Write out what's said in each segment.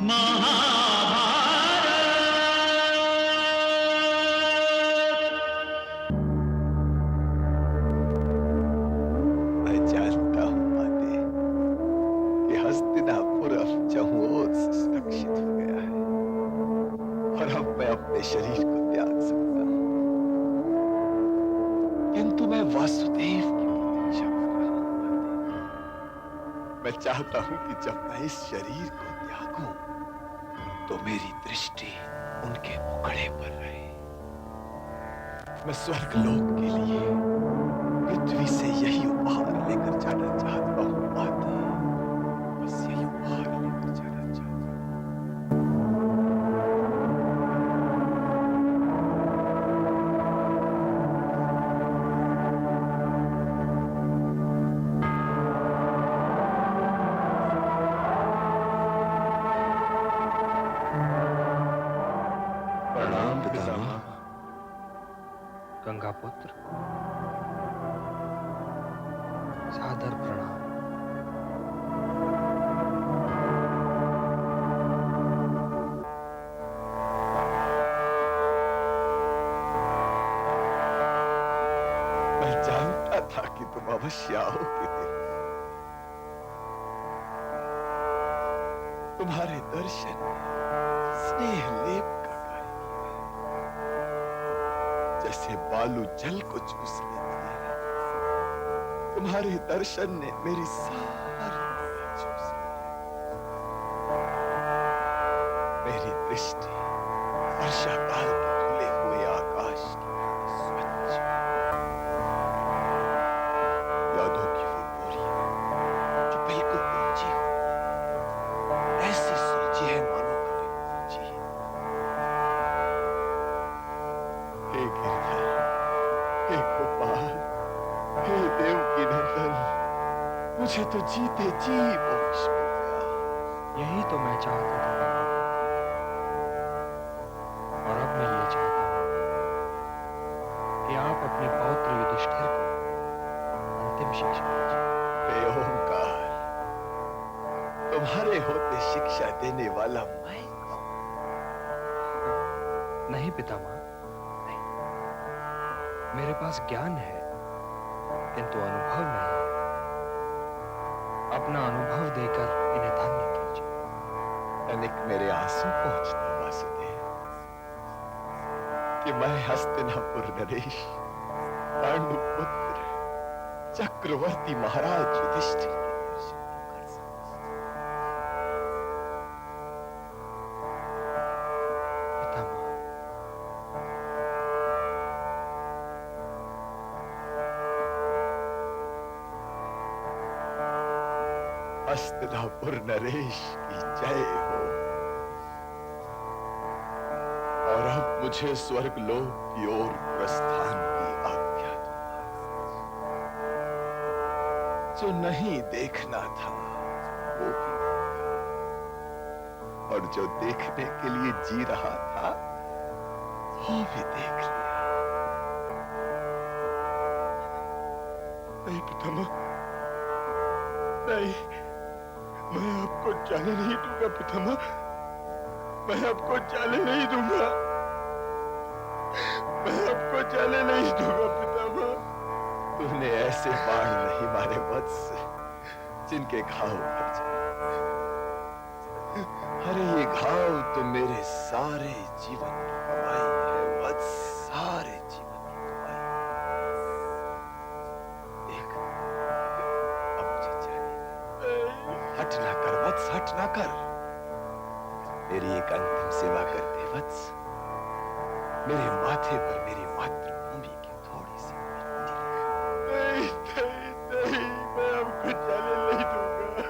मैं जानता हूं माते कि हस्तिनापुर अब चहुओं से सुरक्षित हो गया है और अब मैं अपने शरीर को त्याग सकता हूं, किंतु मैं वासुदेव की प्रतीक्षा कर रहा हूं माते। मैं चाहता हूं कि जब मैं इस शरीर को त्यागूं तो मेरी दृष्टि उनके मुखड़े पर रहे। मैं स्वर्गलोक के लिए पृथ्वी से यही उपहार लेकर जाना चाहता हूं माते, बस यही उपहार लेकर जाना चाहता हूं। प्रणाम पितामह। गंगा पुत्र, सादर प्रणाम। मैं जानता था कि तुम अवश्य आओगे देवी। तुम्हारे दर्शन ने स्नेह लेप का कार्य किया है। जैसे बालू जल को चूस लेती है, तुम्हारे दर्शन ने मेरी सारी दुनिया चूस ली है। मेरी दृष्टि वर्षा काल के खुले हुए आकाश की भांति स्वच्छ। यादों की वो डोरियां जो बिल्कुल ऊंची हो, ऐसी सुलझी है मानो कभी ऊंची ही। हे गिरधर, हे गोपाल, हे देवकी नंदन, मुझे तो जीते जी मोक्ष मिल गया। यही तो मैं चाहता था और अब मैं ये चाहता हूं कि आप अपने पौत्र युधिष्ठिर को अंतिम शिक्षा दीजिए। हे ओंकार, तुम्हारे होते शिक्षा देने वाला मैं कौन? नहीं पितामह, नहीं। मेरे पास ज्ञान है किंतु अनुभव नहीं है। अपना अनुभव देकर इन्हें धन्य कीजिए। तनिक मेरे आंसू पहुंचते वासुदेव कि मैं हस्तिनापुर नरेश, पांडुपुत्र, चक्रवर्ती महाराज युधिष्ठिर के दर्शन तो कर सकता। पितामह, हस्तिनापुर नरेश की जय हो। और अब मुझे स्वर्गलोक की ओर प्रस्थान की आज्ञा दो। जो नहीं देखना था वो भी देखा, और जो देखने के लिए जी रहा था वो भी देख लिया। नहीं पितामह, नहीं, मैं आपको जाने नहीं दूंगा पितामह, मैं आपको जाने नहीं दूंगा, मैं आपको जाने नहीं दूंगा पितामह। तूने ऐसे बाण नहीं मारे वत्स जिनके घाव भर जाए। अरे ये घाव तो मेरे सारे जीवन की कमाई है वत्स, सारे जीवन की कमाई। देख, अब मुझे जाने दे। हट ना कर वत्स, हट ना कर। मेरी एक अंतिम सेवा कर दे वत्स। मेरे माथे पर मेरी मातृभूमि की थोड़ी सी मिट्टी रख। नहीं, नहीं, नहीं, मैं आपको जाने नहीं दूंगा।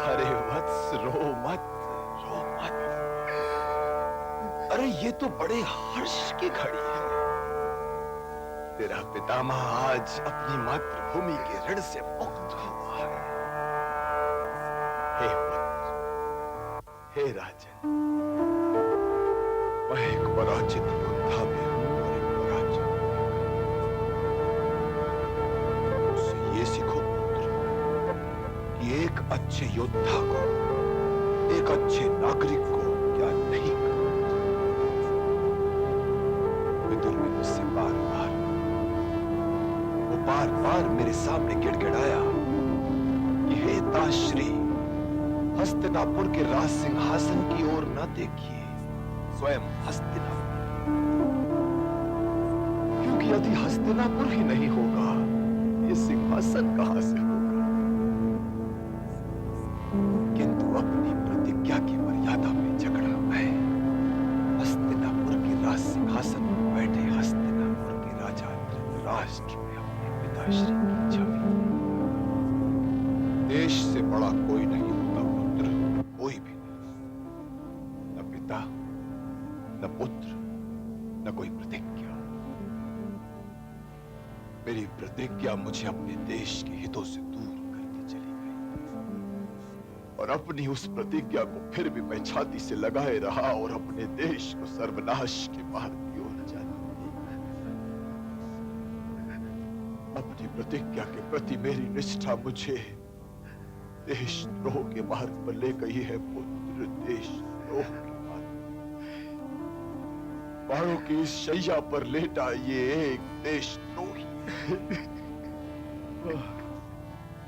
अरे वत्स, रो मत, रो मत। अरे ये तो बड़े हर्ष की घड़ी है। तेरा पितामह आज अपनी मातृभूमि के ऋण से मुक्त हुआ है। हे पुत्र, हे राजन, मैं एक पराजित योद्धा में हूं और एक पराजित। मुझसे ये सीखो पुत्र कि एक अच्छे योद्धा को एक अच्छे नागरिक को क्या नहीं करना चाहिए। विदुर ने मुझसे बार बार मेरे सामने गिड़गिड़ाया कि हे ताश्री, हस्तिनापुर के राज सिंहासन की ओर न देखिए, स्वयं हस्तिनापुर, क्योंकि यदि हस्तिनापुर ही नहीं होगा, ये सिंहासन कहां से होगा। किंतु अपनी प्रतिज्ञा की मर्यादा में झगड़ा मैं हस्तिनापुर के राज सिंहासन पर बैठे हस्तिनापुर के राजा धृतराष्ट्र में अपने पिताश्री की छवि। देश से बड़ा कोई नहीं होता पुत्र, कोई भी नहीं। न पिता, न पुत्र, न कोई प्रतिज्ञा। मेरी प्रतिज्ञा मुझे अपने देश के हितों से दूर करती चली गई, और अपनी उस प्रतिज्ञा को फिर भी मैं छाती से लगाए रहा और अपने देश को सर्वनाश के मार्ग की ओर जाने दी। अपनी प्रतिज्ञा के प्रति मेरी निष्ठा मुझे देशद्रोह के मार्ग पर ले गई है पुत्र, देशद्रोह के मार्ग। बाणों की इस शैया पर लेटा ये एक देशद्रोही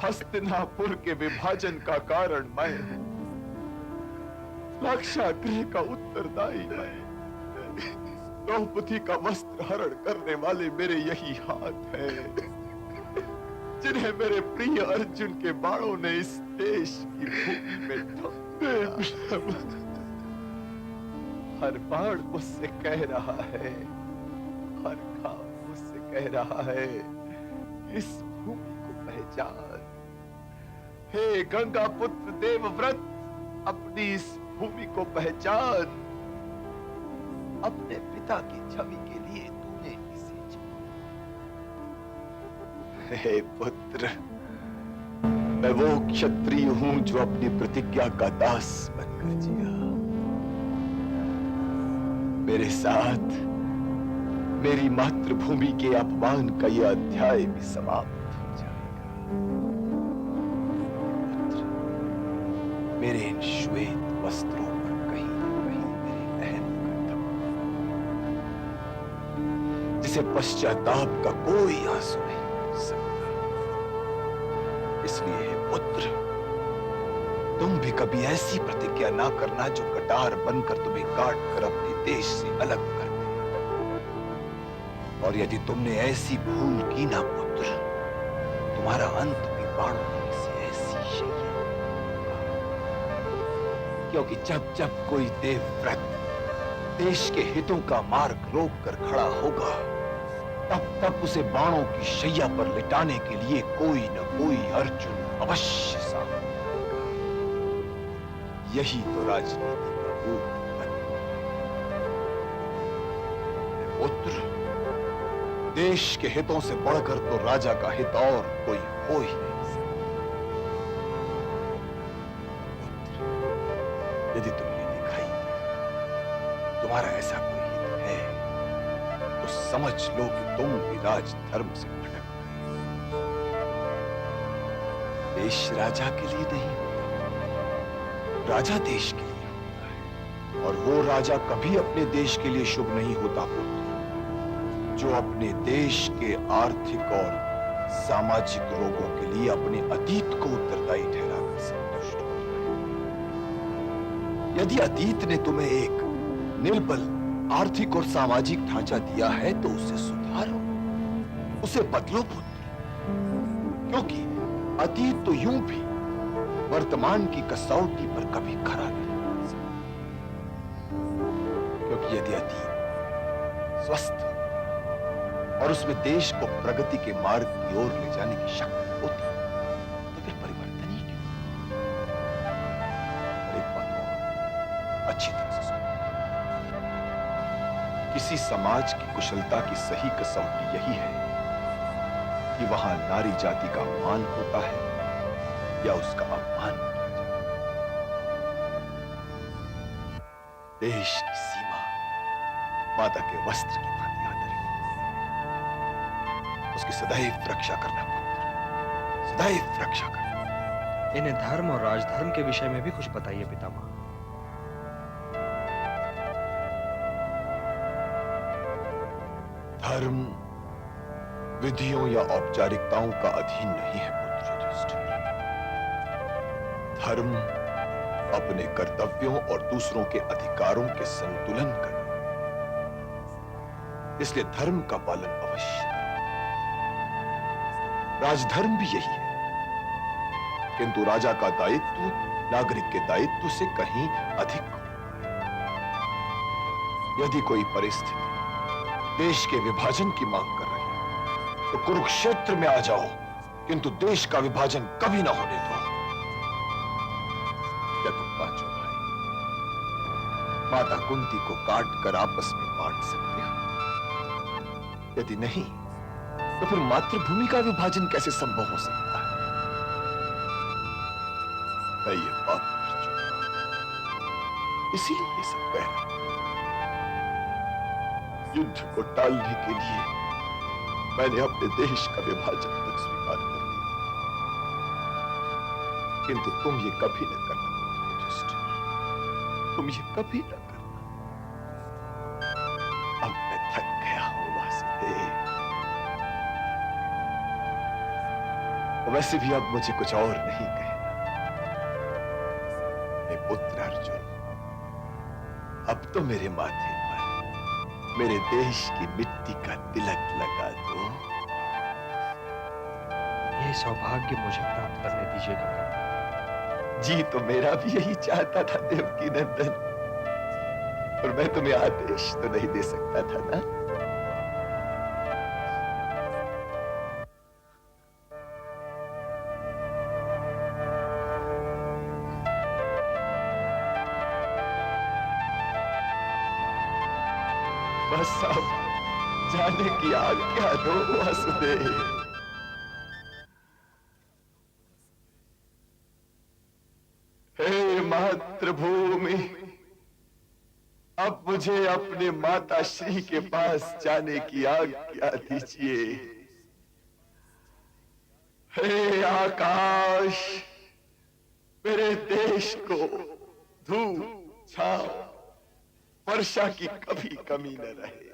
हस्तिनापुर के विभाजन का कारण मैं हूं, लाक्षागृह का उत्तरदायी मैं, द्रौपदी का वस्त्र हरण करने वाले मेरे यही हाथ हैं, जिन्हें मेरे प्रिय अर्जुन के बाणों ने इस देश की भूमि में ठोक दिया। हर बाण मुझसे कह रहा है, हर घाव मुझसे कह रहा है, इस भूमि को पहचान। हे गंगा पुत्र देवव्रत, अपनी इस भूमि को पहचान। अपने पिता की छवि के लिए तूने इसे चुना। हे पुत्र, मैं वो क्षत्रिय हूं जो अपनी प्रतिज्ञा का दास बनकर जिया। मेरे साथ मेरी मातृभूमि के अपमान का यह अध्याय भी समाप्त हो जाएगा। पुत्र, मेरे इन श्वेत वस्त्रों पर कहीं न कहीं मेरे अहम का दबदबा, जिसे पश्चाताप का कोई आंसू नहीं हो सकता। इसलिए हे पुत्र, तुम भी कभी ऐसी प्रतिज्ञा ना करना जो कटार बनकर तुम्हें काट कर अपने देश से अलग कर दे। और यदि तुमने ऐसी भूल की ना पुत्र, तुम्हारा अंत भी बाणों की किसी ऐसी शैया होगा। क्योंकि जब जब कोई देवव्रत देश के हितों का मार्ग रोक कर खड़ा होगा, तब तब उसे बाणों की शैया पर लिटाने के लिए कोई न कोई अर्जुन अवश्य सामने आएगा। यही तो राजनीति का रूप है। पुत्र, देश के हितों से बढ़कर तो राजा का हित और कोई हो ही नहीं सकता। पुत्र, यदि तुम्हें दिखाई दे तुम्हारा ऐसा कोई हित है, तो समझ लो कि तुम भी राजधर्म से भटक गए। देश राजा के लिए नहीं होता, राजा देश के लिए होता है। और वो राजा कभी अपने देश के लिए शुभ नहीं होता पुत्र, जो अपने देश के आर्थिक और सामाजिक रोगों के लिए अपने अतीत को उत्तरदायी ठहराकर संतुष्ट होता है। यदि अतीत ने तुम्हें एक निर्बल आर्थिक और सामाजिक ढांचा दिया है, तो उसे सुधारो, उसे बदलो पुत्र। क्योंकि अतीत तो यूं भी वर्तमान की कसौटी पर कभी खरा नहीं उतर सकता। क्योंकि यदि अतीत स्वस्थ और उसमें देश को प्रगति के मार्ग की ओर ले जाने की शक्ति होती, तो फिर परिवर्तन ही क्यों? और एक बात और अच्छी तरह से सुनो, किसी समाज की कुशलता की सही कसौटी यही है कि वहां नारी जाति का मान होता है या उसका अपमान किया जाता है। देश की सीमा माता के वस्त्र की भांति आदरणीय, उसकी सदैव रक्षा करना पुत्र, सदैव रक्षा करना। इन्हें धर्म और राजधर्म के विषय में भी कुछ बताइए पितामह। धर्म विधियों या औपचारिकताओं का अधीन नहीं है पुत्र युधिष्ठिर। धर्म अपने कर्तव्यों और दूसरों के अधिकारों के संतुलन कर, इसलिए धर्म का पालन अवश्य करो। राजधर्म भी यही है, किंतु राजा का दायित्व नागरिक के दायित्व से कहीं अधिक हो। यदि कोई परिस्थिति देश के विभाजन की मांग कर रही है तो कुरुक्षेत्र में आ जाओ, किंतु देश का विभाजन कभी ना होने दो। क्या तुम पांचों भाई माता कुंती को काट कर आपस में बांट सकते हो? यदि नहीं तो फिर मातृभूमि का विभाजन कैसे संभव हो सकता है? मैं ये बात कर चुका, इसीलिए ये सब कह रहा हूं। युद्ध को टालने के लिए मैंने अपने देश का विभाजन तक स्वीकार कर लिया, किंतु तुम ये कभी न करना युधिष्ठिर, तुम ये कभी न करना। अब मैं थक गया हूं वासुदेव। वैसे भी अब मुझे कुछ और नहीं कहना। हे पुत्र अर्जुन, अब तो मेरे माथे मेरे देश की मिट्टी का तिलक लगा दो। ये सौभाग्य मुझे प्राप्त करने दीजिए काका। जी तो मेरा भी यही चाहता था देवकी नंदन, और मैं तुम्हें आदेश तो नहीं दे सकता था ना। बस अब जाने की आज्ञा दो वासुदेव। हे मातृभूमि, अब मुझे अपने माता श्री के पास जाने की आज्ञा दीजिए। हे आकाश, मेरे देश को धूप छांव वर्षा की कभी कमी न रहे,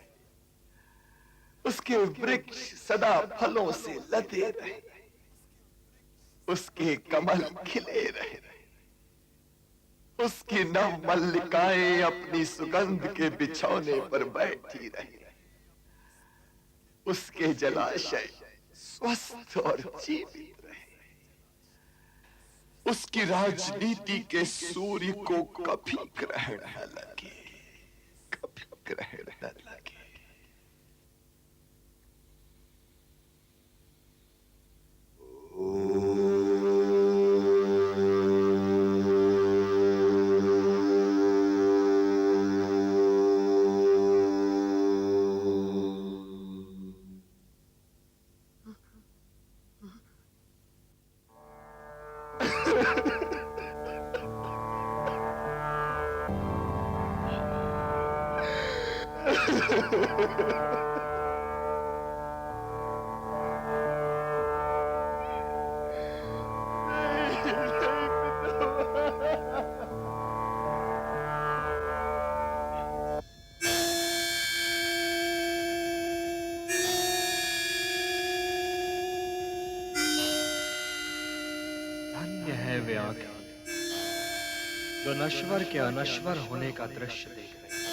उसके वृक्ष सदा फलों से लदे रहे, उसके कमल खिले रहे, उसकी नव मल्लिकाएं अपनी सुगंध के बिछौने पर बैठी रहे, उसके जलाशय स्वस्थ और जीवित रहे, उसकी राजनीति के सूर्य को कभी ग्रहण न लगे, ग्रहण न लगे। धन्य है वे आंखें जो नश्वर के अनश्वर होने का दृश्य देख रही हैं।